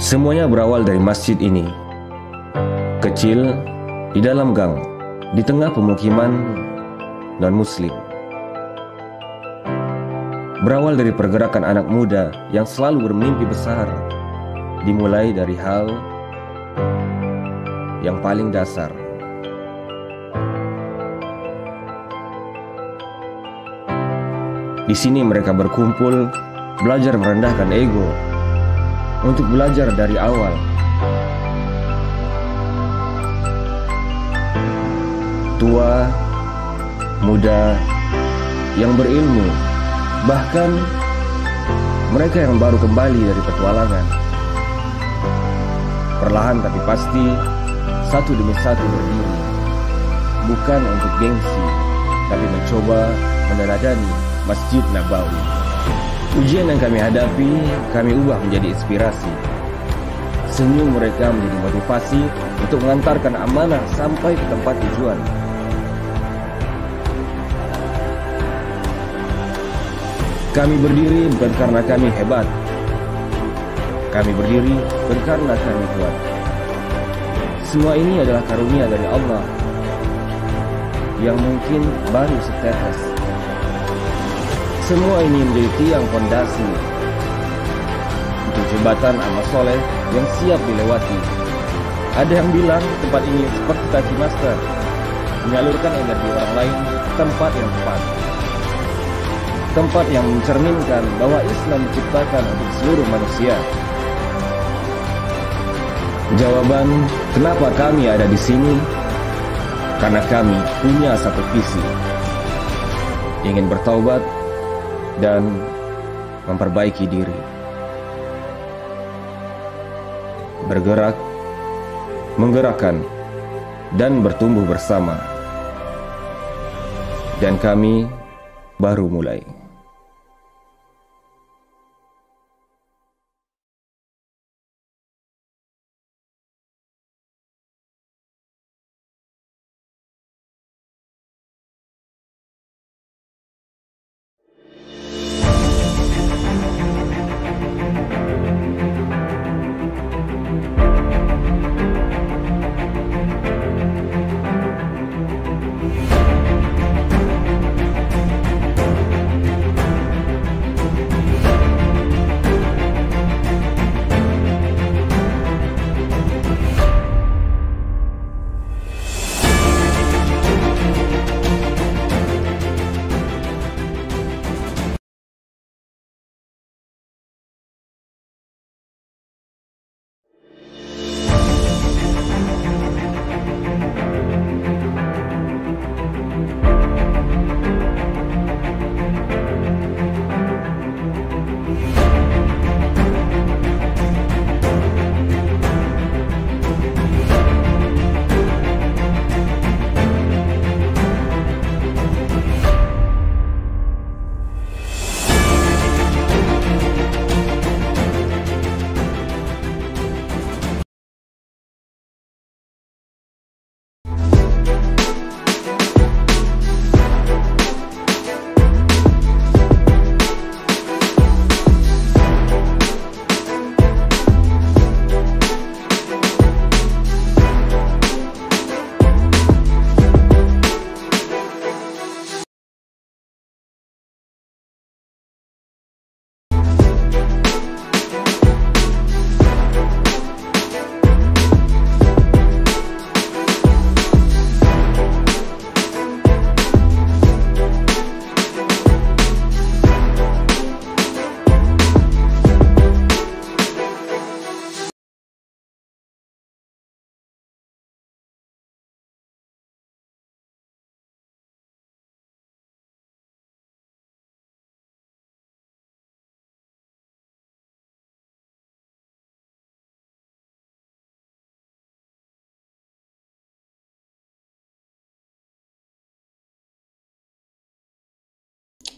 Semuanya berawal dari masjid ini. Kecil, di dalam gang, di tengah pemukiman non-muslim. Berawal dari pergerakan anak muda yang selalu bermimpi besar, dimulai dari hal yang paling dasar. Di sini mereka berkumpul, belajar merendahkan ego, untuk belajar dari awal. Tua, muda, yang berilmu, bahkan mereka yang baru kembali dari petualangan. Perlahan tapi pasti, satu demi satu berdiri, bukan untuk gengsi, tapi mencoba meneladani Masjid Nabawi. Ujian yang kami hadapi, kami ubah menjadi inspirasi. Senyum mereka menjadi motivasi untuk mengantarkan amanah sampai ke tempat tujuan. Kami berdiri bukan karena kami hebat. Kami berdiri bukan karena kami kuat. Semua ini adalah karunia dari Allah yang mungkin baru setetes. Semua ini menjadi tiang fondasi untuk jembatan amal soleh yang siap dilewati. Ada yang bilang tempat ini seperti Taki Master, menyalurkan energi orang lain ke tempat yang tepat. Tempat yang mencerminkan bahwa Islam diciptakan untuk seluruh manusia. Jawaban kenapa kami ada di sini, karena kami punya satu visi, ingin bertaubat dan memperbaiki diri. Bergerak, menggerakkan, dan bertumbuh bersama. Dan kami baru mulai.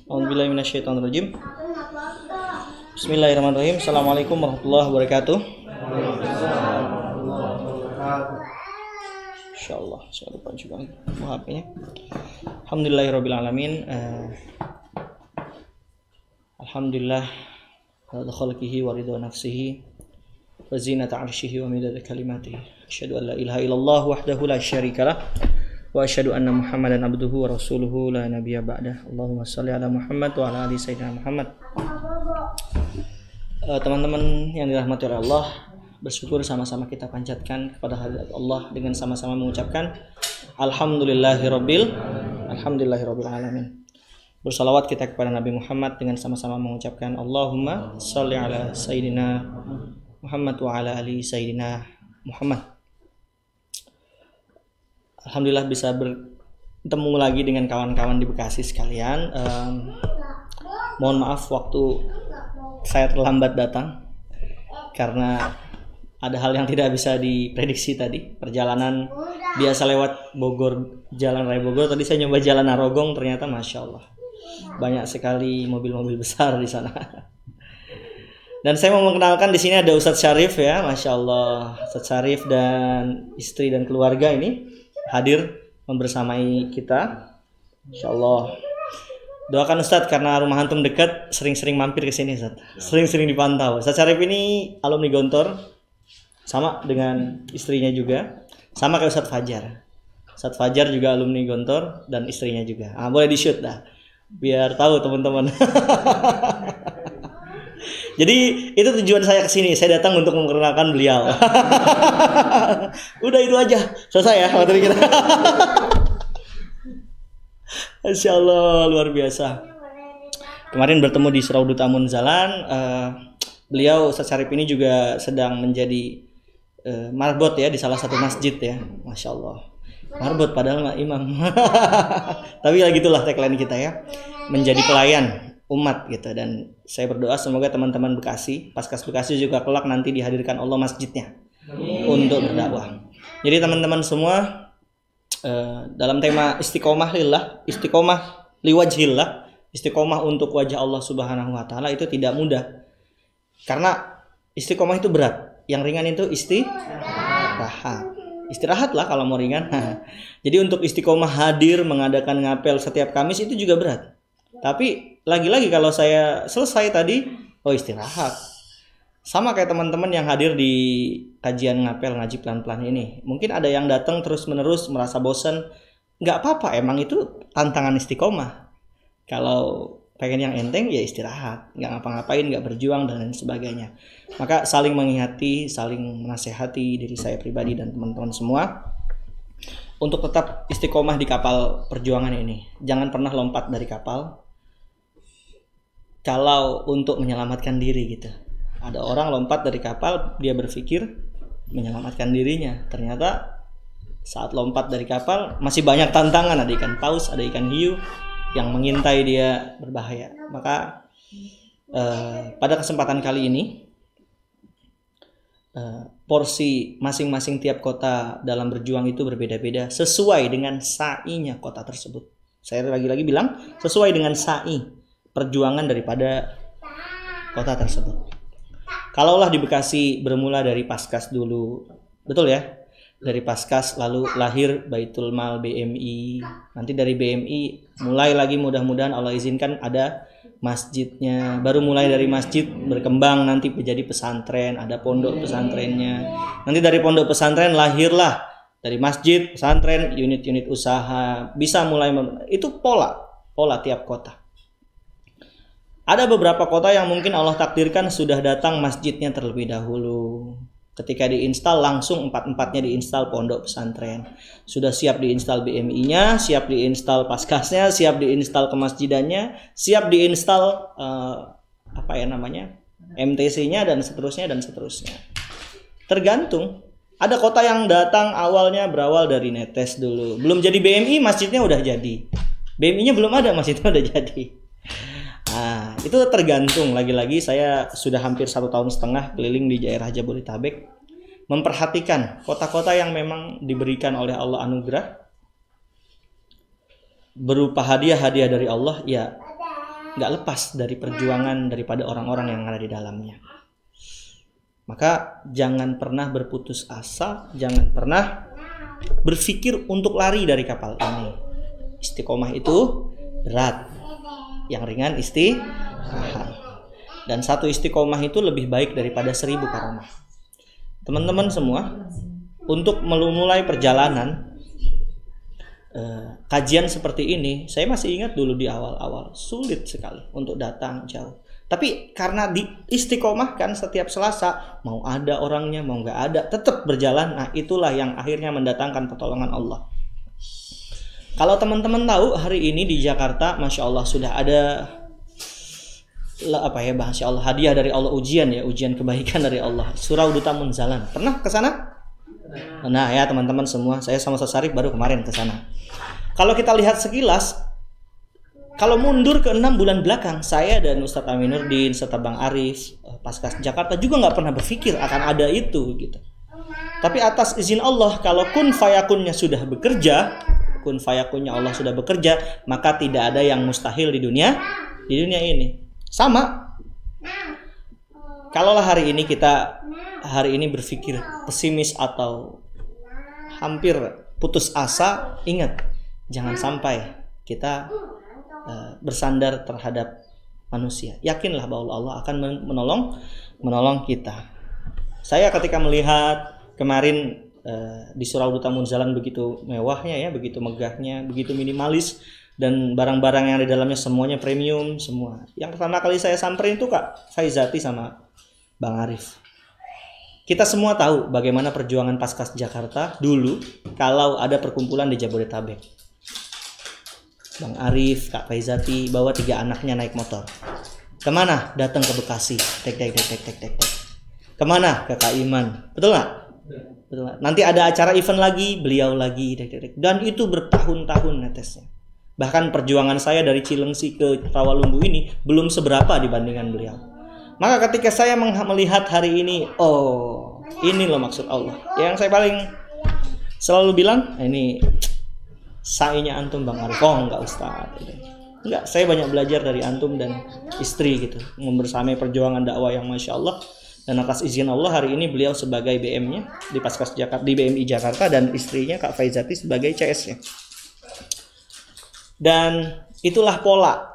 A'udzubillahiminasyaitonirrajim. Bismillahirrahmanirrahim. Assalamualaikum warahmatullahi wabarakatuh. Insyaallah saya lupa juga HP-nya. Alhamdulillahirabbil Alhamdulillah ridha khalqihi wa ridha nafsihi wa zinata 'arsyihi wa midada kalimatihi. Asyhadu an la ilaha illallah wahdahu la syarikalah wa asyhadu anna Muhammadan abduhu wa rasuluhu la nabiyya ba'dah. Allahumma shalli ala Muhammad wa ala ali sayyidina Muhammad. Teman-teman yang dirahmati oleh Allah, bersyukur sama-sama kita panjatkan kepada hadirat Allah dengan sama-sama mengucapkan alhamdulillahirabbil alamin. Bersalawat kita kepada Nabi Muhammad dengan sama-sama mengucapkan Allahumma shalli ala sayyidina Muhammad wa ala ali sayyidina Muhammad. Alhamdulillah bisa bertemu lagi dengan kawan-kawan di Bekasi sekalian. Mohon maaf waktu saya terlambat datang karena ada hal yang tidak bisa diprediksi tadi. Perjalanan biasa lewat Bogor, Jalan Raya Bogor. Tadi saya nyoba Jalan Narogong, ternyata Masya Allah banyak sekali mobil-mobil besar di sana. Dan saya mau mengenalkan di sini ada Ustadz Syarif ya, Masya Allah. Ustadz Syarif dan istri dan keluarga ini hadir membersamai kita. Masya Allah. Doakan Ustadz karena rumah antum dekat, sering-sering mampir ke sini Ustadz. Sering-sering dipantau. Ustadz Syarif ini alumni Gontor, sama dengan istrinya juga, sama kayak Ustadz Fajar. Ustadz Fajar juga alumni Gontor dan istrinya juga. Boleh di shoot dah, biar tahu teman-teman. Jadi itu tujuan saya kesini. Saya datang untuk memperkenalkan beliau. Udah itu aja, selesai ya materi kita. Masya Allah, luar biasa. Kemarin bertemu di Suraudut Amun Zalan. Beliau Ustadz Syarif ini juga sedang menjadi marbot ya di salah satu masjid ya. Masya Allah. Marbot padahal mah imam. Tapi ya gitulah tagline kita ya. Menjadi pelayan umat gitu. Dan saya berdoa semoga teman-teman Bekasi, Paskas Bekasi juga kelak nanti dihadirkan Allah masjidnya untuk berdakwah. Jadi teman-teman semua, dalam tema istiqomah lillah, istiqomah liwajhillah, istiqomah untuk wajah Allah Subhanahu wa taala itu tidak mudah. Karena istiqomah itu berat. Yang ringan itu istirahat. Istirahatlah kalau mau ringan. Jadi untuk istiqomah hadir mengadakan ngapel setiap Kamis itu juga berat. Tapi lagi-lagi kalau saya selesai tadi, istirahat. Sama kayak teman-teman yang hadir di kajian ngapel ngaji pelan-pelan ini. Mungkin ada yang datang terus-menerus merasa bosan. Nggak apa-apa, emang itu tantangan istiqomah. Kalau pengen yang enteng ya istirahat, nggak ngapa-ngapain, nggak berjuang dan lain sebagainya. Maka saling mengingati, saling menasehati diri saya pribadi dan teman-teman semua untuk tetap istiqomah di kapal perjuangan ini. Jangan pernah lompat dari kapal kalau untuk menyelamatkan diri gitu. Ada orang lompat dari kapal, dia berpikir menyelamatkan dirinya. Ternyata saat lompat dari kapal masih banyak tantangan, ada ikan paus, ada ikan hiu yang mengintai dia, berbahaya. Maka pada kesempatan kali ini porsi masing-masing tiap kota dalam berjuang itu berbeda-beda sesuai dengan sa'inya kota tersebut. Saya lagi-lagi bilang sesuai dengan sa'i perjuangan daripada kota tersebut. Kalaulah di Bekasi bermula dari Paskas dulu, betul ya? Dari Paskas lalu lahir Baitul Mal BMI. Nanti dari BMI mulai lagi mudah-mudahan Allah izinkan ada masjidnya. Baru mulai dari masjid berkembang nanti menjadi pesantren, ada pondok pesantrennya. Nanti dari pondok pesantren lahirlah dari masjid, pesantren, unit-unit usaha. Bisa mulai itu pola tiap kota. Ada beberapa kota yang mungkin Allah takdirkan sudah datang masjidnya terlebih dahulu. Ketika diinstal langsung 4-4-nya diinstal pondok pesantren. Sudah siap diinstal BMI-nya, siap diinstal Paskasnya, siap diinstal kemasjidannya, siap diinstal MTC-nya dan seterusnya. Tergantung. Ada kota yang datang awalnya berawal dari netes dulu. Belum jadi BMI, masjidnya udah jadi. BMI-nya belum ada, masjidnya udah jadi. Nah, itu tergantung. Lagi-lagi saya sudah hampir 1,5 tahun keliling di daerah Jabodetabek, memperhatikan kota-kota yang memang diberikan oleh Allah anugerah berupa hadiah-hadiah dari Allah, ya nggak lepas dari perjuangan daripada orang-orang yang ada di dalamnya. Maka jangan pernah berputus asa, jangan pernah berpikir untuk lari dari kapal ini. Istiqomah itu berat. Yang ringan istirahat. Dan satu istiqomah itu lebih baik daripada 1000 karomah. teman-teman semua, untuk memulai perjalanan kajian seperti ini, saya masih ingat dulu di awal-awal sulit sekali untuk datang jauh. Tapi karena diistiqomahkan setiap Selasa, mau ada orangnya, mau nggak ada, tetap berjalan. Nah, itulah yang akhirnya mendatangkan pertolongan Allah. Kalau teman-teman tahu, hari ini di Jakarta, Masya Allah sudah ada Masya Allah, hadiah dari Allah, ujian kebaikan dari Allah. Surau Duta Munzalan. Pernah ke sana? Nah ya teman-teman semua, saya sama Ustaz Syarif baru kemarin ke sana. Kalau kita lihat sekilas, kalau mundur ke 6 bulan belakang, saya dan Ustadz Aminuddin serta Bang Arif, Paskas Jakarta juga nggak pernah berpikir akan ada itu gitu. Tapi atas izin Allah, kalau kun fayakunnya sudah bekerja, kun fayakunnya Allah sudah bekerja, maka tidak ada yang mustahil di dunia ini. Sama. Kalaulah hari ini berpikir pesimis atau hampir putus asa, ingat, jangan sampai kita bersandar terhadap manusia. Yakinlah bahwa Allah akan menolong kita. Saya ketika melihat kemarin di Surau Duta Munzalan begitu mewahnya ya, begitu megahnya, begitu minimalis, dan barang-barang yang di dalamnya semuanya premium semua. Yang pertama kali saya samperin itu Kak Faizati sama Bang Arif. Kita semua tahu bagaimana perjuangan Paskas Jakarta dulu kalau ada perkumpulan di Jabodetabek. Bang Arif, Kak Faizati bawa 3 anaknya naik motor. Kemana? Datang ke Bekasi. Tek. Kemana? Ke Kak Iman. Betul nggak? Betul nggak? Nanti ada acara event lagi, beliau lagi. Tek. Dan itu bertahun-tahun netesnya. Bahkan perjuangan saya dari Cilengsi ke Rawalumbu ini belum seberapa dibandingkan beliau. Maka ketika saya melihat hari ini, oh ini loh maksud Allah. Yang saya paling selalu bilang, ini sainya antum Bang Arif. Oh enggak Ustaz. Enggak, saya banyak belajar dari antum dan istri gitu. Membersamai perjuangan dakwah yang Masya Allah. Dan atas izin Allah hari ini beliau sebagai BM-nya di Paskas Jakarta, di BMI Jakarta, dan istrinya Kak Faizati sebagai CS-nya. Dan itulah pola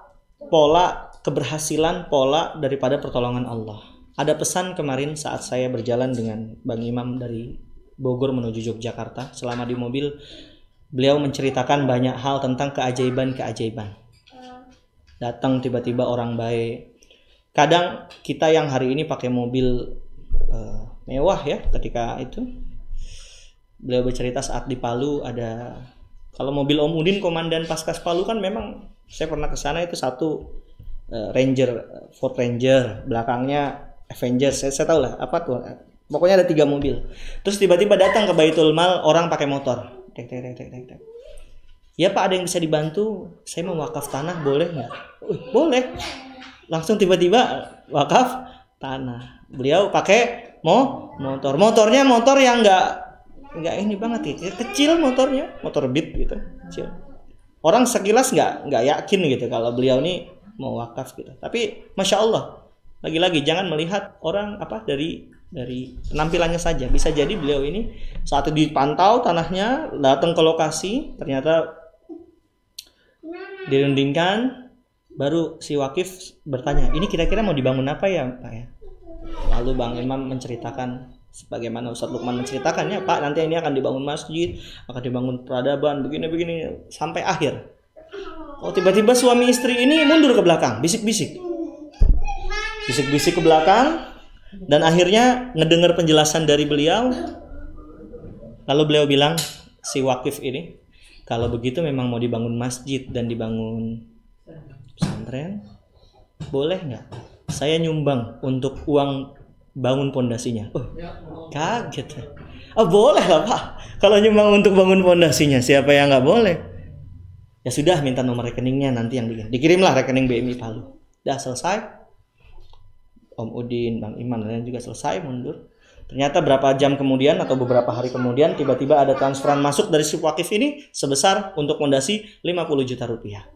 keberhasilan, pola daripada pertolongan Allah. Ada pesan kemarin saat saya berjalan dengan Bang Imam dari Bogor menuju Yogyakarta. Selama di mobil, beliau menceritakan banyak hal tentang keajaiban-keajaiban. Datang tiba-tiba orang baik. Kadang kita yang hari ini pakai mobil mewah ya, ketika itu beliau bercerita saat di Palu ada, kalau mobil Om Udin komandan Paskas Palu kan memang saya pernah ke sana, itu satu Ford Ranger, belakangnya Avengers, saya tahu lah apa tuh, pokoknya ada 3 mobil. Terus tiba-tiba datang ke Baitul Mal orang pakai motor, tek. Ya Pak, ada yang bisa dibantu, saya mau wakaf tanah, boleh nggak? Boleh. Langsung tiba-tiba wakaf tanah. Beliau pakai motornya motor yang nggak ini banget ya, kecil motornya, motor Beat gitu, kecil. Orang sekilas nggak yakin gitu kalau beliau ini mau wakaf gitu. Tapi Masya Allah, lagi-lagi jangan melihat orang dari penampilannya saja. Bisa jadi beliau ini saat dipantau tanahnya, datang ke lokasi, ternyata dirundingkan, baru si wakif bertanya, ini kira-kira mau dibangun apa ya Pak ya? Lalu Bang Imam menceritakan sebagaimana Ustadz Lukman menceritakannya, Pak nanti ini akan dibangun masjid, akan dibangun peradaban, begini sampai akhir. Oh tiba-tiba suami istri ini mundur ke belakang, bisik-bisik ke belakang, dan akhirnya ngedengar penjelasan dari beliau. Lalu beliau bilang, si wakif ini, kalau begitu memang mau dibangun masjid dan dibangun pesantren, boleh nggak? Saya nyumbang untuk uang bangun pondasinya. Kaget. Boleh lah Pak. Kalau nyumbang untuk bangun pondasinya, siapa yang nggak boleh? Ya sudah, minta nomor rekeningnya, nanti yang dikirimlah rekening BMI Palu. Udah selesai. Om Udin, Bang Iman, dan juga selesai mundur. Ternyata berapa jam kemudian atau beberapa hari kemudian tiba-tiba ada transferan masuk dari si wakif ini sebesar untuk pondasi 50 juta rupiah.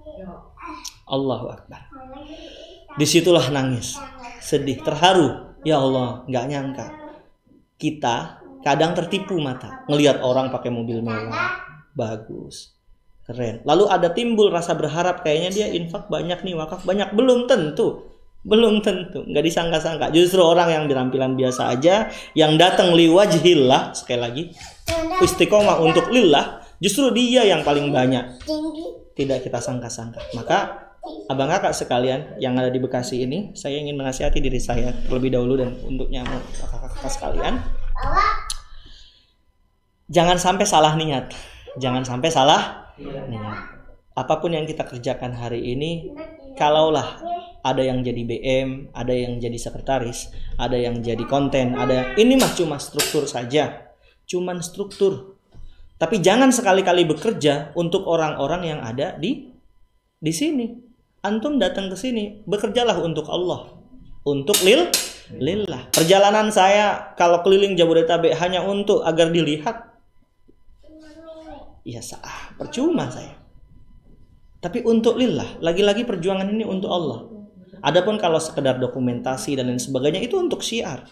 Allahu Akbar. Disitulah nangis, sedih, terharu. Ya Allah, nggak nyangka. Kita kadang tertipu mata ngelihat orang pakai mobil mewah, bagus, keren. Lalu ada timbul rasa berharap, kayaknya dia infak banyak nih, wakaf banyak. Belum tentu. Belum tentu, nggak disangka-sangka. Justru orang yang berpenampilan biasa aja, yang datang liwajhillah, sekali lagi, istiqomah untuk lillah, justru dia yang paling banyak. Tidak kita sangka-sangka. Maka abang kakak sekalian yang ada di Bekasi ini, saya ingin menasihati diri saya terlebih dahulu dan untuknya kakak-kakak sekalian. Jangan sampai salah niat. Jangan sampai salah niat. Apapun yang kita kerjakan hari ini, kalaulah ada yang jadi BM, ada yang jadi sekretaris, ada yang jadi konten, ini mah cuma struktur saja. Cuman struktur. Tapi jangan sekali-kali bekerja untuk orang-orang yang ada di sini. Antum datang ke sini, bekerjalah untuk Allah. Untuk lillah. Perjalanan saya kalau keliling Jabodetabek hanya untuk agar dilihat, ya percuma saya. Tapi untuk lillah, lagi-lagi perjuangan ini untuk Allah. Adapun kalau sekedar dokumentasi dan lain sebagainya itu untuk syiar.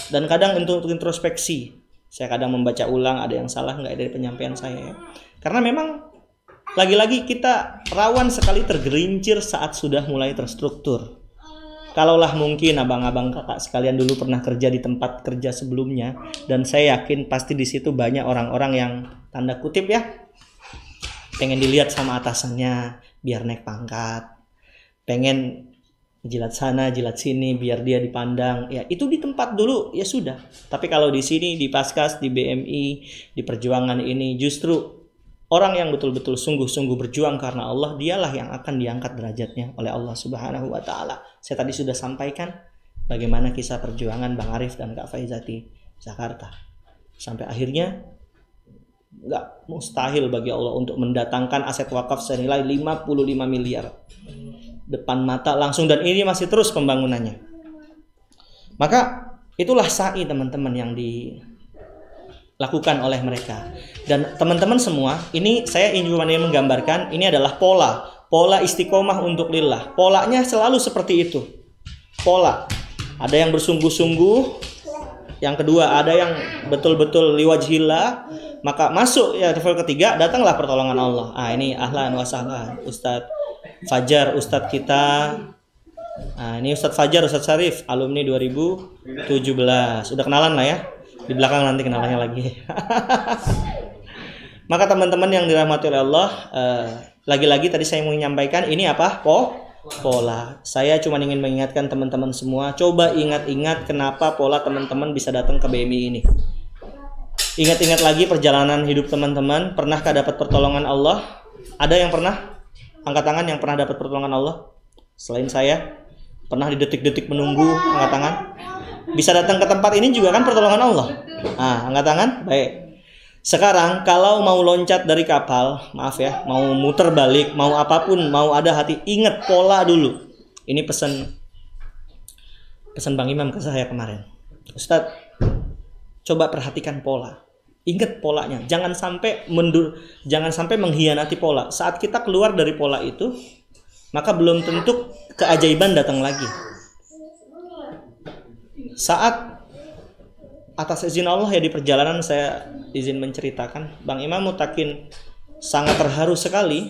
Dan kadang untuk introspeksi. Saya kadang membaca ulang ada yang salah nggak dari penyampaian saya ya. Karena memang lagi-lagi kita rawan sekali tergerincir saat sudah mulai terstruktur. Kalaulah mungkin abang-abang kakak sekalian dulu pernah kerja di tempat kerja sebelumnya, dan saya yakin pasti di situ banyak orang-orang yang tanda kutip ya, pengen dilihat sama atasannya biar naik pangkat, pengen jilat sana jilat sini biar dia dipandang, ya itu di tempat dulu ya sudah. Tapi kalau di sini di Paskas, di BMI, di perjuangan ini, justru orang yang betul-betul sungguh-sungguh berjuang karena Allah, dialah yang akan diangkat derajatnya oleh Allah Subhanahu wa Ta'ala. Saya tadi sudah sampaikan bagaimana kisah perjuangan Bang Arif dan Kak Faizati Jakarta. Sampai akhirnya nggak mustahil bagi Allah untuk mendatangkan aset wakaf senilai 55 miliar depan mata langsung, dan ini masih terus pembangunannya. Maka itulah sa'i teman-teman yang dilakukan oleh mereka. Dan teman-teman semua, ini saya ingin menggambarkan, ini adalah pola istiqomah untuk lillah. Polanya selalu seperti itu. Pola. Ada yang bersungguh-sungguh, yang kedua ada yang betul-betul liwajhillah, maka masuk ya level ketiga, datanglah pertolongan Allah. Ini ahlan wa sahlan Ustadz Fajar, Ustadz kita. Ini Ustadz Fajar, Ustadz Syarif, alumni 2017. Udah kenalan lah ya. Di belakang nanti kenalannya lagi. Maka teman-teman yang dirahmati oleh Allah, lagi-lagi tadi saya mau menyampaikan ini apa? Pola. Saya cuma ingin mengingatkan teman-teman semua, coba ingat-ingat kenapa pola teman-teman bisa datang ke BMI ini. Ingat-ingat lagi perjalanan hidup teman-teman. Pernahkah dapat pertolongan Allah? Ada yang pernah? Angkat tangan yang pernah dapat pertolongan Allah. Selain saya, pernah di detik-detik menunggu, angkat tangan. Bisa datang ke tempat ini juga kan pertolongan Allah. Angkat tangan. Baik. Sekarang kalau mau loncat dari kapal, maaf ya, mau muter balik, mau apapun, mau ada hati, ingat pola dulu. Ini pesan Bang Imam ke saya kemarin. Ustadz, coba perhatikan pola. Ingat polanya. Jangan sampai jangan sampai mengkhianati pola. Saat kita keluar dari pola itu, maka belum tentu keajaiban datang lagi. Saat atas izin Allah ya di perjalanan saya izin menceritakan, Bang Imam Mutakin sangat terharu sekali.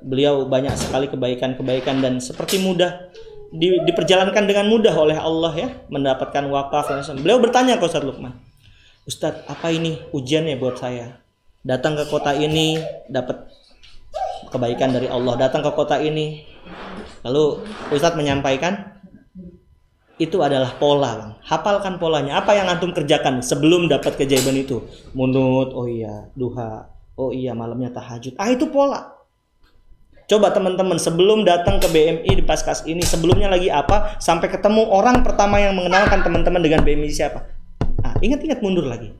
Beliau banyak sekali kebaikan-kebaikan dan seperti mudah diperjalankan dengan mudah oleh Allah ya, mendapatkan wakaf. Beliau bertanya ke Ustadz Lukman, Ustadz, apa ini ujiannya buat saya? Datang ke kota ini dapat kebaikan dari Allah, datang ke kota ini. Lalu Ustadz menyampaikan, itu adalah pola, Bang. Hafalkan polanya. Apa yang antum kerjakan sebelum dapat keajaiban itu? Munut, oh iya, duha, oh iya, malamnya tahajud. Itu pola. Coba teman-teman sebelum datang ke BMI di Paskas ini, sebelumnya lagi apa? Sampai ketemu orang pertama yang mengenalkan teman-teman dengan BMI siapa? Ingat-ingat mundur lagi.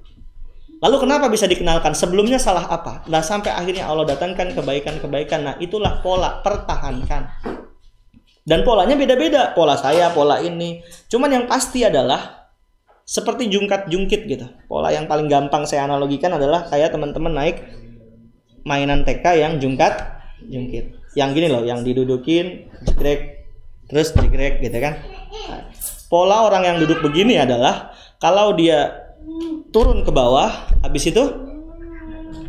Lalu kenapa bisa dikenalkan? Sebelumnya salah apa? Nah, sampai akhirnya Allah datangkan kebaikan-kebaikan. Nah, itulah pola, pertahankan. Dan polanya beda-beda. Pola saya, pola ini. Cuman yang pasti adalah seperti jungkat-jungkit gitu. Pola yang paling gampang saya analogikan adalah kayak teman-teman naik mainan TK yang jungkat-jungkit. Yang gini loh, yang didudukin, jegrek, terus jegrek gitu kan. Nah, pola orang yang duduk begini adalah kalau dia turun ke bawah, habis itu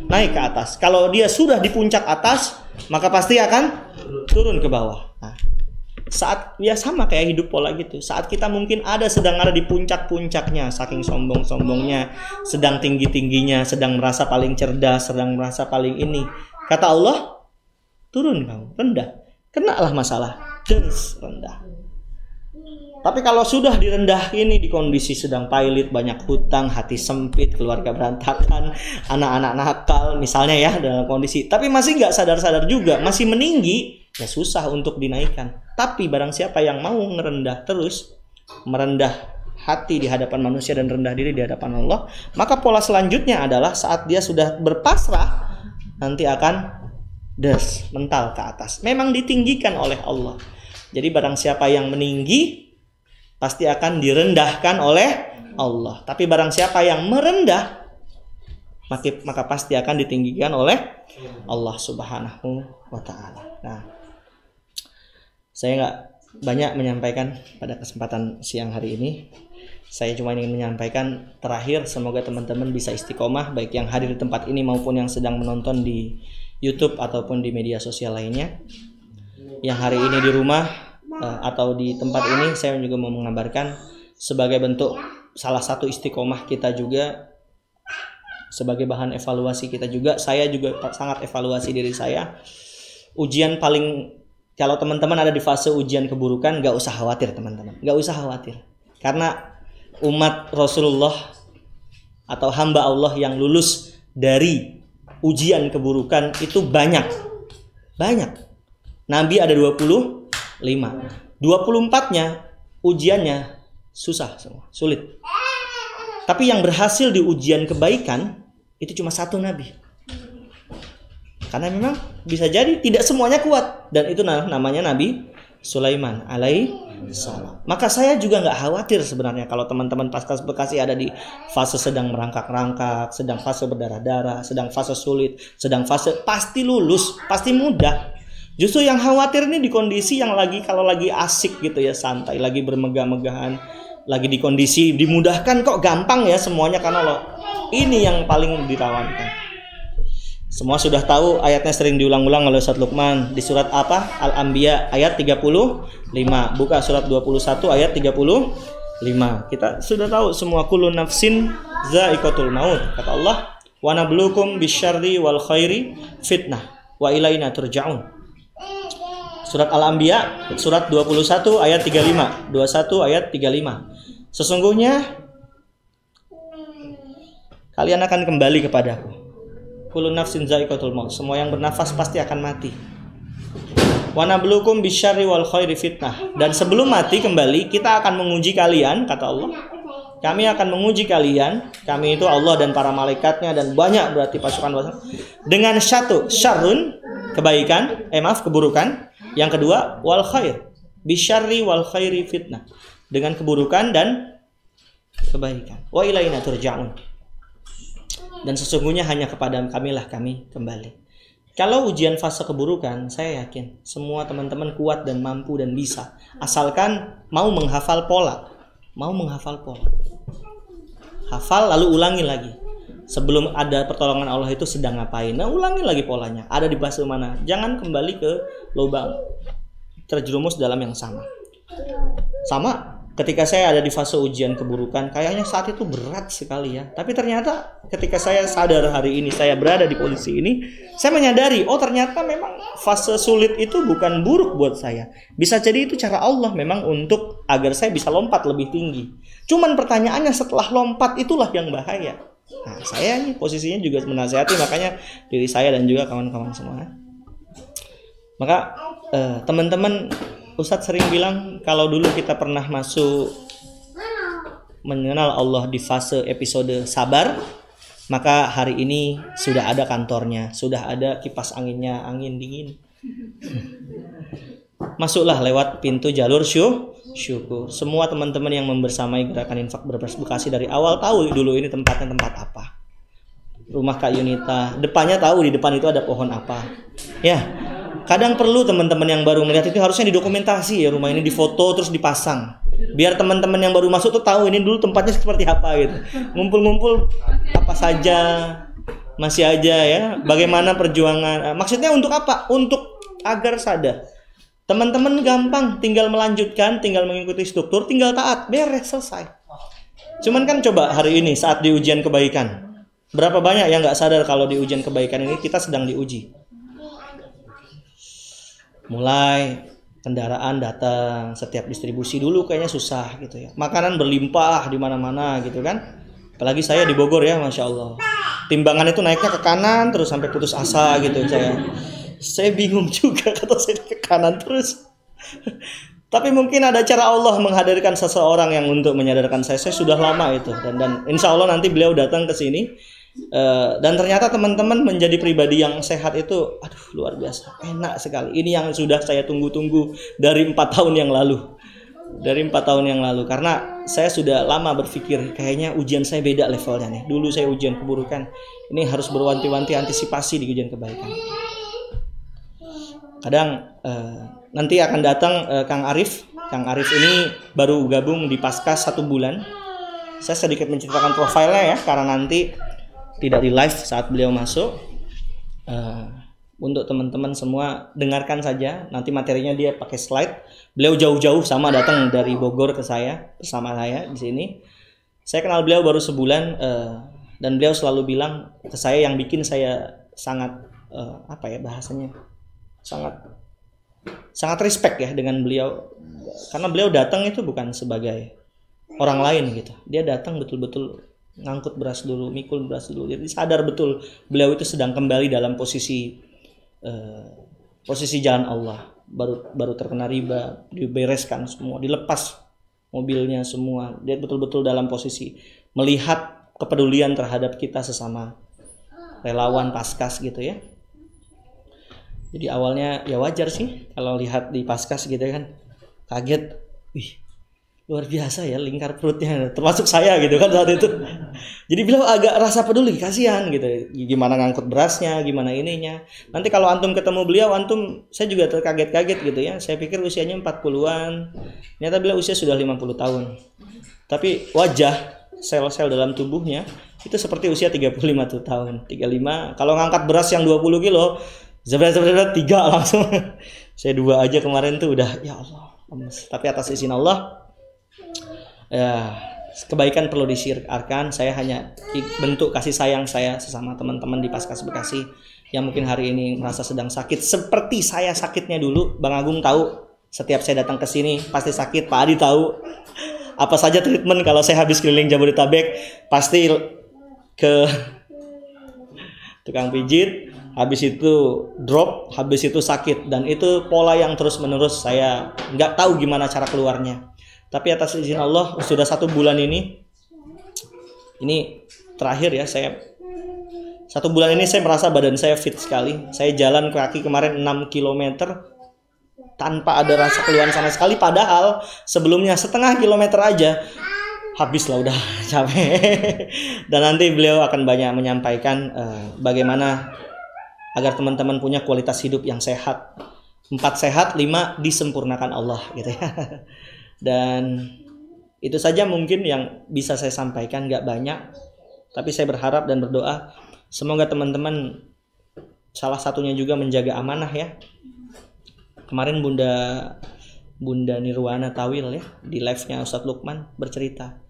naik ke atas. Kalau dia sudah di puncak atas, maka pasti akan turun ke bawah. Nah, saat ya sama kayak hidup pola gitu. Saat kita mungkin sedang ada di puncak-puncaknya, saking sombong-sombongnya, sedang tinggi-tingginya, sedang merasa paling cerdas, sedang merasa paling ini. Kata Allah, turun kamu, rendah. Kenalah masalah, rendah. Tapi kalau sudah direndah ini di kondisi sedang pailit, banyak hutang, hati sempit, keluarga berantakan, anak-anak nakal misalnya ya dalam kondisi, tapi masih nggak sadar-sadar juga, masih meninggi, ya susah untuk dinaikkan. Tapi barang siapa yang mau ngerendah terus, merendah hati di hadapan manusia dan rendah diri di hadapan Allah, maka pola selanjutnya adalah saat dia sudah berpasrah, nanti akan mental ke atas. Memang ditinggikan oleh Allah. Jadi barang siapa yang meninggi pasti akan direndahkan oleh Allah. Tapi barang siapa yang merendah, maka pasti akan ditinggikan oleh Allah Subhanahu wa Ta'ala. Nah, saya nggak banyak menyampaikan pada kesempatan siang hari ini. Saya cuma ingin menyampaikan terakhir, semoga teman-teman bisa istiqomah, baik yang hadir di tempat ini maupun yang sedang menonton di YouTube ataupun di media sosial lainnya. Yang hari ini di rumah atau di tempat ini, saya juga mau mengabarkan sebagai bentuk salah satu istiqomah kita juga, sebagai bahan evaluasi kita juga. Saya juga sangat evaluasi diri saya. Ujian paling, kalau teman-teman ada di fase ujian keburukan, gak usah khawatir teman-teman, gak usah khawatir. Karena umat Rasulullah atau hamba Allah yang lulus dari ujian keburukan itu banyak. Nabi ada 25. 24-nya ujiannya susah semua, sulit. Tapi yang berhasil di ujian kebaikan itu cuma satu Nabi. Karena memang bisa jadi tidak semuanya kuat, dan itu namanya Nabi Sulaiman alaihissalam. Maka saya juga nggak khawatir sebenarnya kalau teman-teman Paskas Bekasi ada di fase sedang merangkak-rangkak, sedang fase berdarah-darah, sedang fase sulit, sedang fase pasti lulus, pasti mudah. Justru yang khawatir ini di kondisi yang kalau lagi asik gitu ya, santai, lagi bermegah-megahan, lagi di kondisi dimudahkan, kok gampang ya semuanya, karena Allah. Ini yang paling dirawankan. Semua sudah tahu ayatnya, sering diulang-ulang oleh Ustaz Luqman di surat apa? Al-Anbiya ayat 35. Buka surat 21 ayat 35. Kita sudah tahu semua, kullu nafsin za'iqatul maut. Kata Allah, wa nabluukum bisyarri wal khairi fitnah wa ilaina turja'un. Surat Al-Anbiya surat 21 ayat 35. 21 ayat 35. Sesungguhnya kalian akan kembali kepadaku. Kullu nafsin za'iqatul maut. Semua yang bernafas pasti akan mati. Wa nabluukum bisyarri wal khairi fitnah. Dan sebelum mati kembali, kita akan menguji kalian, kata Allah. Kami akan menguji kalian. Kami itu Allah dan para malaikatnya, dan banyak berarti pasukan. Dengan satu, syarrun, kebaikan, keburukan. Yang kedua, wal khair, bisyarri wal khairi fitnah, dengan keburukan dan kebaikan. Wa ilaina turja'un. Dan sesungguhnya hanya kepada kamilah kami kembali. Kalau ujian fase keburukan, saya yakin semua teman-teman kuat dan mampu dan bisa, asalkan mau menghafal pola. Hafal lalu ulangi lagi. Sebelum ada pertolongan Allah itu sedang ngapain? Nah, ulangi lagi polanya. Ada di fase mana? Jangan kembali ke lubang, terjerumus dalam yang sama. Sama ketika saya ada di fase ujian keburukan, kayaknya saat itu berat sekali ya. Tapi ternyata ketika saya sadar hari ini saya berada di posisi ini, saya menyadari, oh ternyata memang fase sulit itu bukan buruk buat saya. Bisa jadi itu cara Allah memang untuk agar saya bisa lompat lebih tinggi. Cuman pertanyaannya, setelah lompat itulah yang bahaya. Nah, saya ini posisinya juga menasihati, makanya diri saya dan juga kawan-kawan semua. Maka teman-teman, Ustadz sering bilang kalau dulu kita pernah masuk mengenal Allah di fase episode sabar, maka hari ini sudah ada kantornya, sudah ada kipas anginnya, angin dingin. Masuklah lewat pintu jalur syukur. Semua teman-teman yang membersamai gerakan infak Berbers Bekasi dari awal tahu dulu ini tempatnya tempat apa. Rumah Kak Yunita, depannya tahu di depan itu ada pohon apa. Ya, kadang perlu teman-teman yang baru melihat itu harusnya didokumentasi ya, rumah ini difoto terus dipasang. Biar teman-teman yang baru masuk tuh tahu ini dulu tempatnya seperti apa gitu. Ngumpul-ngumpul apa saja, masih aja ya. Bagaimana perjuangan? Maksudnya untuk apa? Untuk agar sadar. Teman-teman gampang, tinggal melanjutkan, tinggal mengikuti struktur, tinggal taat, beres, selesai. Cuman kan coba hari ini saat di ujian kebaikan, berapa banyak yang nggak sadar kalau di ujian kebaikan ini kita sedang diuji. Mulai kendaraan datang, setiap distribusi dulu kayaknya susah gitu ya. Makanan berlimpah di mana-mana gitu kan. Apalagi saya di Bogor ya, Masya Allah. Timbangan itu naiknya ke kanan terus sampai putus asa gitu saya. Saya bingung juga kata saya ke kanan terus. Tapi mungkin ada cara Allah menghadirkan seseorang yang untuk menyadarkan saya. Saya sudah lama itu dan insya Allah nanti beliau datang ke sini. Dan ternyata teman-teman menjadi pribadi yang sehat itu, aduh luar biasa, enak sekali. Ini yang sudah saya tunggu-tunggu dari 4 tahun yang lalu. Karena saya sudah lama berpikir kayaknya ujian saya beda levelnya nih. Dulu saya ujian keburukan, ini harus berwanti-wanti antisipasi di ujian kebaikan. Kadang nanti akan datang Kang Arif ini baru gabung di Paskas 1 bulan. Saya sedikit menceritakan profilnya ya, karena nanti tidak di live saat beliau masuk. Untuk teman-teman semua dengarkan saja, nanti materinya dia pakai slide. Beliau jauh-jauh sama datang dari Bogor ke saya, bersama saya di sini. Saya kenal beliau baru sebulan dan beliau selalu bilang ke saya, yang bikin saya sangat bahasanya sangat respect ya dengan beliau, karena beliau datang itu bukan sebagai orang lain gitu. Dia datang betul-betul ngangkut beras dulu, mikul beras dulu. Jadi sadar betul beliau itu sedang kembali dalam posisi jalan Allah. Baru terkena riba, dibereskan semua, dilepas mobilnya semua. Dia betul-betul dalam posisi melihat kepedulian terhadap kita sesama relawan Paskas gitu ya. Jadi awalnya ya wajar sih kalau lihat di Paskas gitu kan, kaget, wih luar biasa ya lingkar perutnya, termasuk saya gitu kan saat itu. Jadi beliau agak rasa peduli, kasihan gitu, gimana ngangkut berasnya, gimana ininya. Nanti kalau antum ketemu beliau, saya juga terkaget-kaget gitu ya. Saya pikir usianya 40-an, ternyata beliau usia sudah 50 tahun. Tapi wajah, sel-sel dalam tubuhnya itu seperti usia 35 tahun, 35. Kalau ngangkat beras yang 20 kilo, zebret 3 langsung. Saya 2 aja kemarin tuh udah, ya Allah, lemes. Tapi atas izin Allah, ya, kebaikan perlu disiarkan. Saya hanya bentuk kasih sayang saya sesama teman-teman di Paskas Bekasi yang mungkin hari ini merasa sedang sakit seperti saya sakitnya dulu. Bang Agung tahu, setiap saya datang ke sini pasti sakit. Pak Adi tahu apa saja treatment kalau saya habis keliling Jabodetabek, pasti ke tukang pijit, habis itu drop, habis itu sakit, dan itu pola yang terus menerus. Saya nggak tahu gimana cara keluarnya. Tapi atas izin Allah sudah 1 bulan ini terakhir ya, saya 1 bulan ini saya merasa badan saya fit sekali. Saya jalan kaki kemarin 6 km tanpa ada rasa keluhan sama sekali. Padahal sebelumnya setengah kilometer aja habis lah, udah capek. Dan nanti beliau akan banyak menyampaikan bagaimana agar teman-teman punya kualitas hidup yang sehat. 4 sehat, 5 disempurnakan Allah gitu ya. Dan itu saja mungkin yang bisa saya sampaikan, gak banyak. Tapi saya berharap dan berdoa semoga teman-teman salah satunya juga menjaga amanah ya. Kemarin Bunda Nirwana Tawil ya, di live-nya Ustadz Lukman bercerita.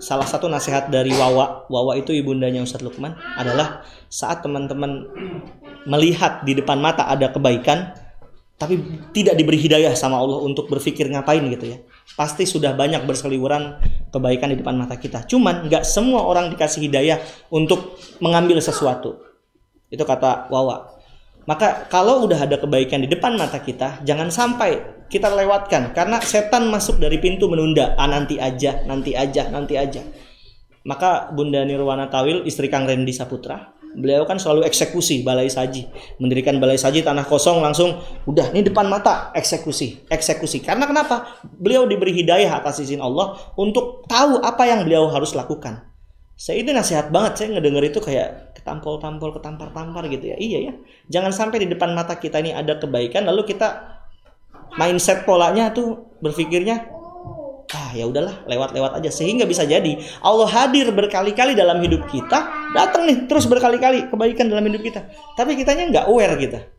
Salah satu nasihat dari Wawa itu ibundanya Ustadz Lukman adalah saat teman-teman melihat di depan mata ada kebaikan, tapi tidak diberi hidayah sama Allah untuk berpikir ngapain gitu ya, pasti sudah banyak berseliweran kebaikan di depan mata kita. Cuman gak semua orang dikasih hidayah untuk mengambil sesuatu. Itu kata Wawa. Maka kalau udah ada kebaikan di depan mata kita, jangan sampai kita lewatkan, karena setan masuk dari pintu menunda. Nanti aja. Maka Bunda Nirwana Tawil, istri Kang Rendi Saputra, beliau kan selalu eksekusi balai saji, mendirikan balai saji tanah kosong, langsung udah ini depan mata eksekusi. Karena kenapa? Beliau diberi hidayah atas izin Allah untuk tahu apa yang beliau harus lakukan. Saya ini nasihat banget, saya ngedenger itu kayak ketampar gitu ya. Iya ya, jangan sampai di depan mata kita ini ada kebaikan lalu kita mindset polanya tuh berpikirnya ya udahlah, lewat aja, sehingga bisa jadi Allah hadir berkali-kali dalam hidup kita, datang nih terus berkali-kali kebaikan dalam hidup kita, tapi kitanya nggak aware kita.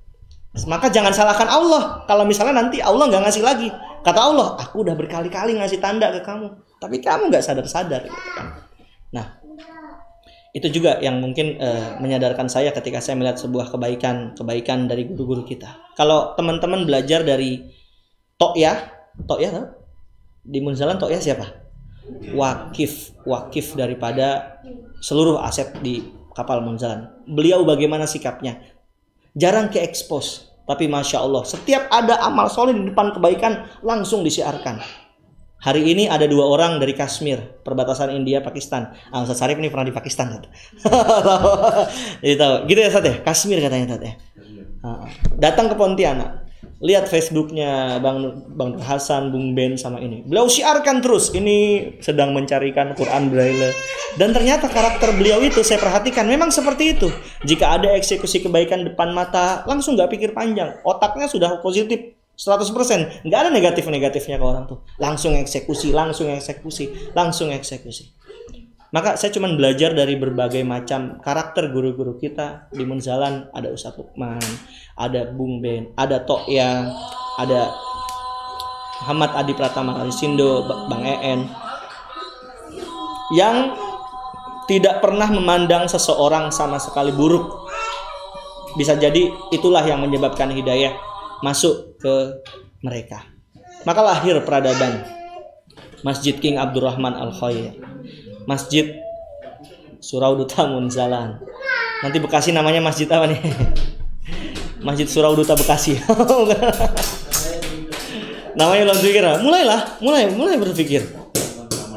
Maka jangan salahkan Allah kalau misalnya nanti Allah nggak ngasih lagi. Kata Allah, aku udah berkali-kali ngasih tanda ke kamu, tapi kamu nggak sadar-sadar gitu kan. Nah, itu juga yang mungkin menyadarkan saya ketika saya melihat sebuah kebaikan dari guru-guru kita. Kalau teman-teman belajar dari To'yah tahu? Di Munzalan To'yah siapa? Wakif daripada seluruh aset di kapal Munzalan. Beliau bagaimana sikapnya? Jarang ke-expose, tapi Masya Allah, setiap ada amal soleh di depan kebaikan langsung disiarkan. Hari ini ada 2 orang dari Kashmir, perbatasan India Pakistan. Ustaz Syarif ini pernah di Pakistan, jadi tahu. Gitu ya Ustaz ya, Kashmir katanya Ustaz ya. Datang ke Pontianak. Lihat Facebooknya Bang Hasan, Bung Ben sama ini. Beliau siarkan terus, ini sedang mencarikan Quran Braille. Dan ternyata karakter beliau itu saya perhatikan memang seperti itu. Jika ada eksekusi kebaikan depan mata, langsung gak pikir panjang. Otaknya sudah positif 100%. Gak ada negatif-negatifnya ke orang tuh. Langsung eksekusi. Maka saya cuma belajar dari berbagai macam karakter guru-guru kita. Di Munzalan ada Ustaz Lukman, ada Bung Ben, ada To'yah, ada Muhammad Adi Pratama Sindo, Bang EN, yang tidak pernah memandang seseorang sama sekali buruk. Bisa jadi itulah yang menyebabkan hidayah masuk ke mereka. Maka lahir peradaban Masjid King Abdurrahman Al-Khair, Masjid Surau Duta Munzalan. Nanti Bekasi namanya masjid apa nih? Masjid Surau Duta Bekasi. Namanya belum berpikir. Mulai berpikir.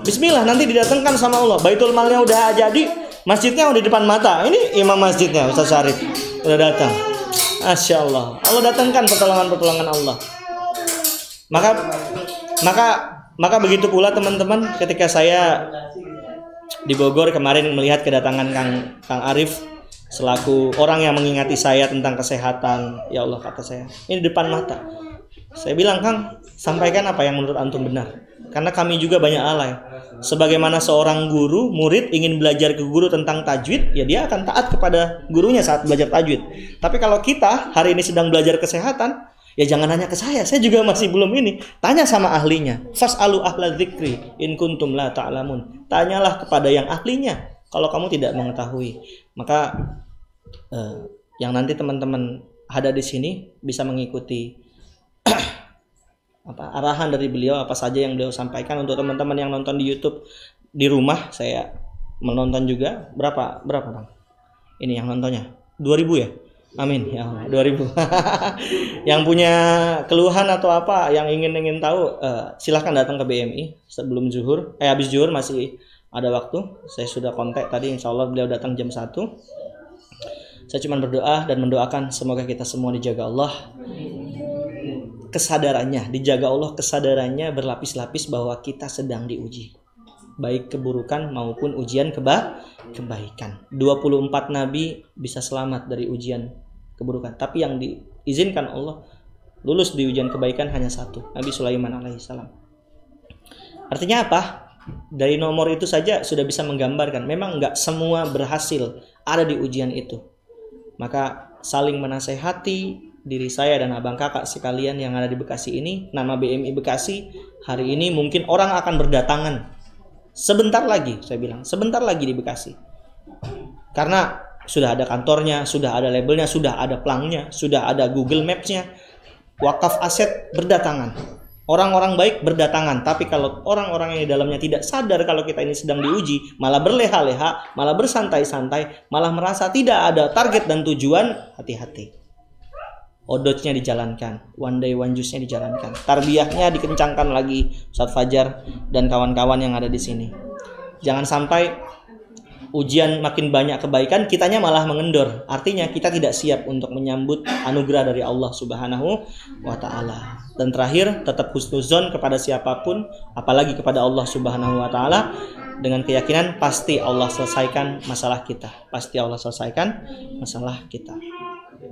Bismillah, nanti didatangkan sama Allah. Baitul Malnya udah jadi, masjidnya udah di depan mata. Ini imam masjidnya Ustaz Syarif udah datang. Masya Allah. Allah datangkan pertolongan Allah. Maka begitu pula teman-teman, ketika saya di Bogor kemarin melihat kedatangan Kang Arif selaku orang yang mengingati saya tentang kesehatan. Ya Allah, kata saya, ini depan mata. Saya bilang, Kang, sampaikan apa yang menurut antum benar. Karena kami juga banyak alay. Sebagaimana seorang guru, murid ingin belajar ke guru tentang tajwid, ya dia akan taat kepada gurunya saat belajar tajwid. Tapi kalau kita hari ini sedang belajar kesehatan, ya jangan hanya ke saya juga masih belum ini. Tanya sama ahlinya. Fas'alu ahla dzikri in kuntum la ta'lamun. Tanyalah kepada yang ahlinya kalau kamu tidak mengetahui. Maka yang nanti teman-teman ada di sini bisa mengikuti arahan dari beliau, apa saja yang beliau sampaikan. Untuk teman-teman yang nonton di YouTube di rumah, saya menonton juga. Berapa Bang? Ini yang nontonnya 2000 ya? Amin ya Allah, 2000. Yang punya keluhan atau apa yang ingin tahu, silahkan datang ke BMI sebelum zuhur. Habis zuhur masih ada waktu. Saya sudah kontak tadi, insya Allah beliau datang jam 1. Saya cuma berdoa dan mendoakan semoga kita semua dijaga Allah kesadarannya, berlapis-lapis bahwa kita sedang diuji, baik keburukan maupun ujian kebaikan. 24 nabi bisa selamat dari ujian keburukan, tapi yang diizinkan Allah lulus di ujian kebaikan hanya 1, Nabi Sulaiman alaihissalam. Artinya apa? Dari nomor itu saja sudah bisa menggambarkan memang nggak semua berhasil ada di ujian itu. Maka saling menasehati diri saya dan abang kakak sekalian yang ada di Bekasi ini, nama BMI Bekasi. Hari ini mungkin orang akan berdatangan sebentar lagi, saya bilang sebentar lagi di Bekasi, karena sudah ada kantornya, sudah ada labelnya, sudah ada plangnya, sudah ada Google Maps-nya. Wakaf aset berdatangan, orang-orang baik berdatangan. Tapi kalau orang-orang yang di dalamnya tidak sadar kalau kita ini sedang diuji, malah berleha-leha, malah bersantai-santai, malah merasa tidak ada target dan tujuan, hati-hati. Odotnya dijalankan, one day one juice-nya dijalankan, tarbiyahnya dikencangkan lagi Ustaz Fajar dan kawan-kawan yang ada di sini. Jangan sampai ujian makin banyak kebaikan, kitanya malah mengendor. Artinya kita tidak siap untuk menyambut anugerah dari Allah Subhanahu wa Ta'ala. Dan terakhir, tetap husnuzon kepada siapapun, apalagi kepada Allah Subhanahu wa Ta'ala, dengan keyakinan pasti Allah selesaikan masalah kita.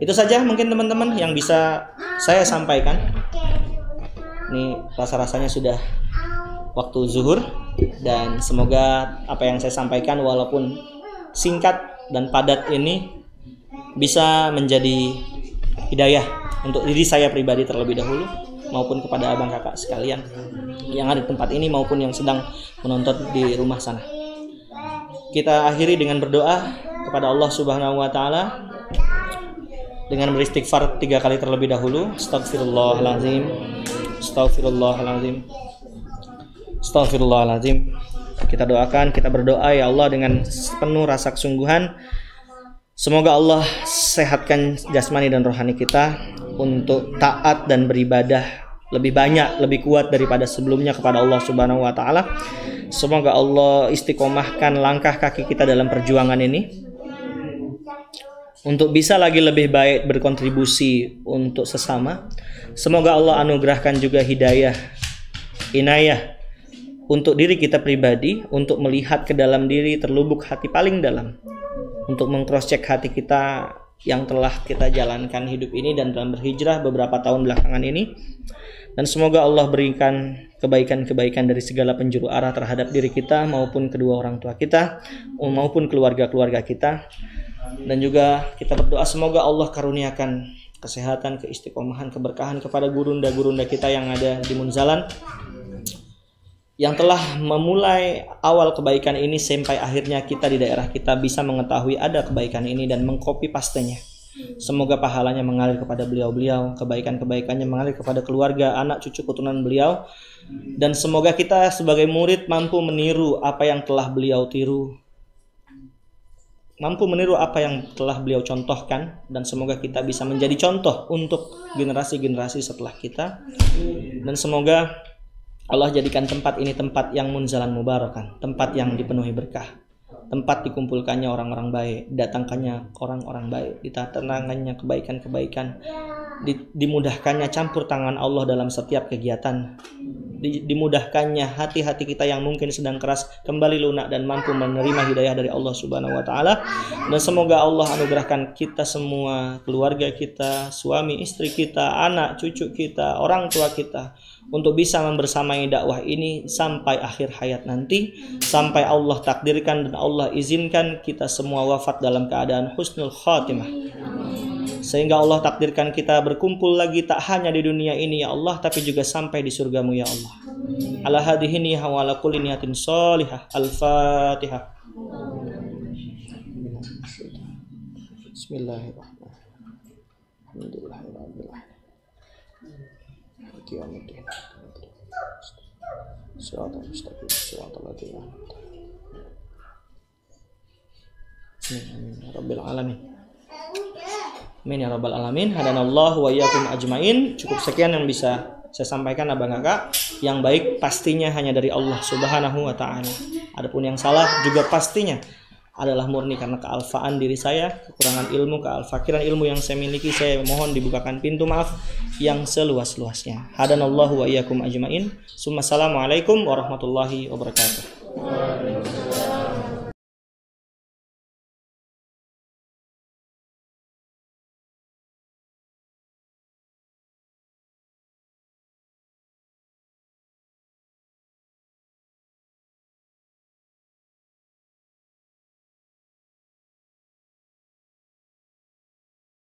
Itu saja mungkin teman-teman yang bisa saya sampaikan. Ini rasa-rasanya sudah waktu zuhur, dan semoga apa yang saya sampaikan walaupun singkat dan padat ini bisa menjadi hidayah untuk diri saya pribadi terlebih dahulu, maupun kepada abang kakak sekalian yang ada di tempat ini maupun yang sedang menonton di rumah sana. Kita akhiri dengan berdoa kepada Allah Subhanahu wa taala dengan beristighfar 3 kali terlebih dahulu. Astagfirullahalazim. Astagfirullahalazim. Astagfirullahalazim. Kita doakan, kita berdoa ya Allah dengan penuh rasa kesungguhan. Semoga Allah sehatkan jasmani dan rohani kita untuk taat dan beribadah lebih banyak, lebih kuat daripada sebelumnya kepada Allah Subhanahu wa taala. Semoga Allah istiqomahkan langkah kaki kita dalam perjuangan ini untuk bisa lagi lebih baik berkontribusi untuk sesama. Semoga Allah anugerahkan juga hidayah, inayah untuk diri kita pribadi, untuk melihat ke dalam diri terlubuk hati paling dalam, untuk meng-cross check hati kita yang telah kita jalankan hidup ini dan dalam berhijrah beberapa tahun belakangan ini. Dan semoga Allah berikan kebaikan-kebaikan dari segala penjuru arah terhadap diri kita maupun kedua orang tua kita maupun keluarga-keluarga kita. Dan juga kita berdoa semoga Allah karuniakan kesehatan, keistiqomahan, keberkahan kepada gurunda-gurunda kita yang ada di Munzalan, yang telah memulai awal kebaikan ini sampai akhirnya kita di daerah kita bisa mengetahui ada kebaikan ini dan mengcopy pastenya. Semoga pahalanya mengalir kepada beliau-beliau, kebaikan-kebaikannya mengalir kepada keluarga, anak, cucu, keturunan beliau. Dan semoga kita sebagai murid mampu meniru apa yang telah beliau tiru, mampu meniru apa yang telah beliau contohkan. Dan semoga kita bisa menjadi contoh untuk generasi-generasi setelah kita. Dan semoga Allah jadikan tempat ini tempat yang munzalan mubarakan, tempat yang dipenuhi berkah, tempat dikumpulkannya orang-orang baik, datangkannya orang-orang baik, ditatangannya kebaikan-kebaikan, dimudahkannya campur tangan Allah dalam setiap kegiatan, dimudahkannya hati-hati kita yang mungkin sedang keras kembali lunak dan mampu menerima hidayah dari Allah Subhanahu wa taala. Dan semoga Allah anugerahkan kita semua, keluarga kita, suami istri kita, anak cucu kita, orang tua kita, untuk bisa membersamai dakwah ini sampai akhir hayat nanti, sampai Allah takdirkan dan Allah izinkan kita semua wafat dalam keadaan husnul khatimah, sehingga Allah takdirkan kita berkumpul lagi tak hanya di dunia ini ya Allah, tapi juga sampai di surgamu ya Allah. Ala hadhihi niyah wa ala kulli niyatin shalihah. Al-Fatihah. Bismillahirrahmanirrahim. Siratal mustaqim, siratal ladzina an'amta 'alaihim rabbil alamin. Amin ya rabbal alamin. Hadanallahu wa iyyakum ajmain. Cukup sekian yang bisa saya sampaikan abang kakak. Yang baik pastinya hanya dari Allah Subhanahu wa taala. Adapun yang salah juga pastinya adalah murni karena kealfaan diri saya, kekurangan ilmu, kealfakiran ilmu yang saya miliki. Saya mohon dibukakan pintu maaf yang seluas-luasnya. Hadanallahu wa iyyakum ajmain. Assalamualaikum warahmatullahi wabarakatuh.